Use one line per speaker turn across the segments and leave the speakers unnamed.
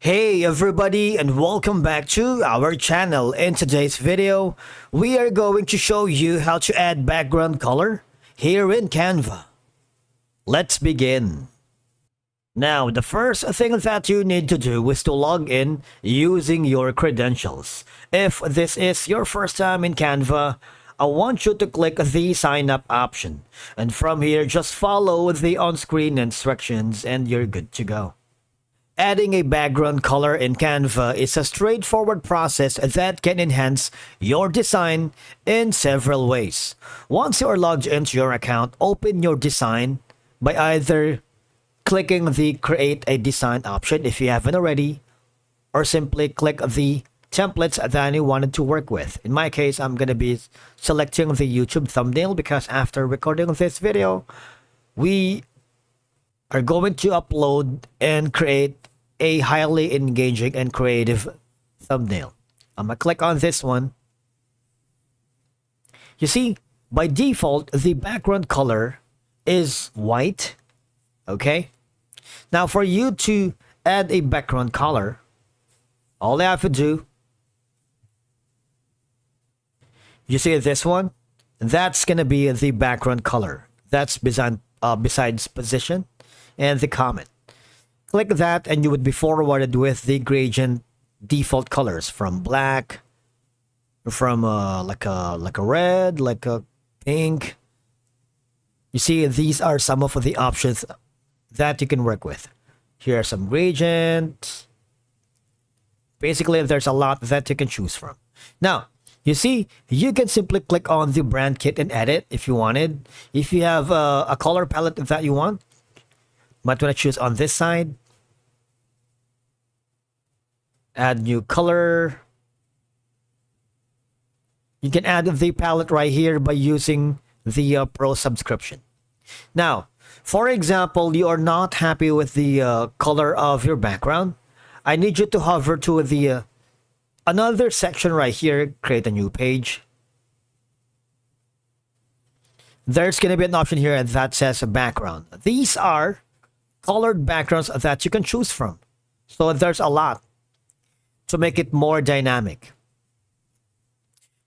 Hey everybody, and welcome back to our channel. In today's video, we are going to show you how to add background color here in Canva. Let's begin. Now, the first thing that you need to do is to log in using your credentials. If this is your first time in Canva, I want you to click the sign up option. And from here, just follow the on-screen instructions and you're good to go. Adding a background color in Canva is a straightforward process that can enhance your design in several ways. Once you are logged into your account, open your design by either clicking the Create a Design option if you haven't already, or simply click the templates that you wanted to work with. In my case, I'm going to be selecting the YouTube thumbnail because after recording this video, we are going to upload and create a highly engaging and creative thumbnail. I'm gonna click on this one. You see, by default, the background color is white. Okay. Now, for you to add a background color, all I have to do, you see this one? That's gonna be the background color. That's besides position and the comment. Click that and you would be forwarded with the gradient default colors from black, from like a red, like a pink. You see, these are some of the options that you can work with. Here are some gradients. Basically, there's a lot that you can choose from. Now, you see, you can simply click on the brand kit and edit if you wanted. If you have a color palette that you want, might want to choose on this side. Add new color. You can add the palette right here by using the Pro subscription. Now, for example, you are not happy with the color of your background. I need you to hover to the another section right here, create a new page. There's going to be an option here that says background. These are colored backgrounds that you can choose from. So there's a lot to make it more dynamic.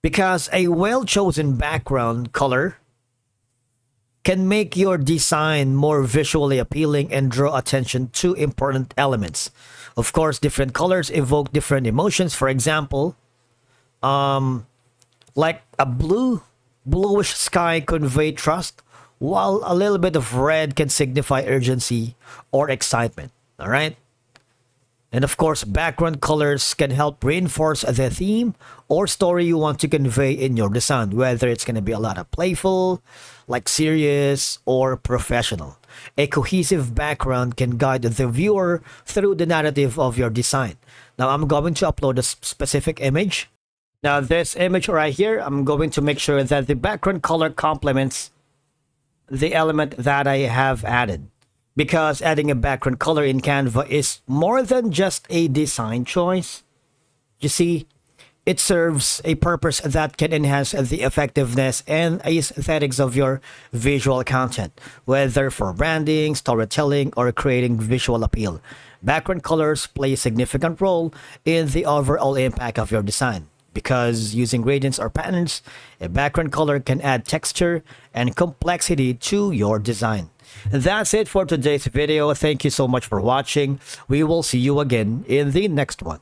Because a well-chosen background color can make your design more visually appealing and draw attention to important elements. Of course, different colors evoke different emotions. For example, like a bluish sky convey trust, while a little bit of red can signify urgency or excitement. All right. And of course, background colors can help reinforce the theme or story you want to convey in your design, whether it's going to be a lot of playful, like serious, or professional. A cohesive background can guide the viewer through the narrative of your design. Now, I'm going to upload a specific image. Now, this image right here, I'm going to make sure that the background color complements the element that I have added. Because adding a background color in Canva is more than just a design choice. You see, it serves a purpose that can enhance the effectiveness and aesthetics of your visual content, whether for branding, storytelling, or creating visual appeal. Background colors play a significant role in the overall impact of your design. Because using gradients or patterns, a background color can add texture and complexity to your design. That's it for today's video. Thank you so much for watching. We will see you again in the next one.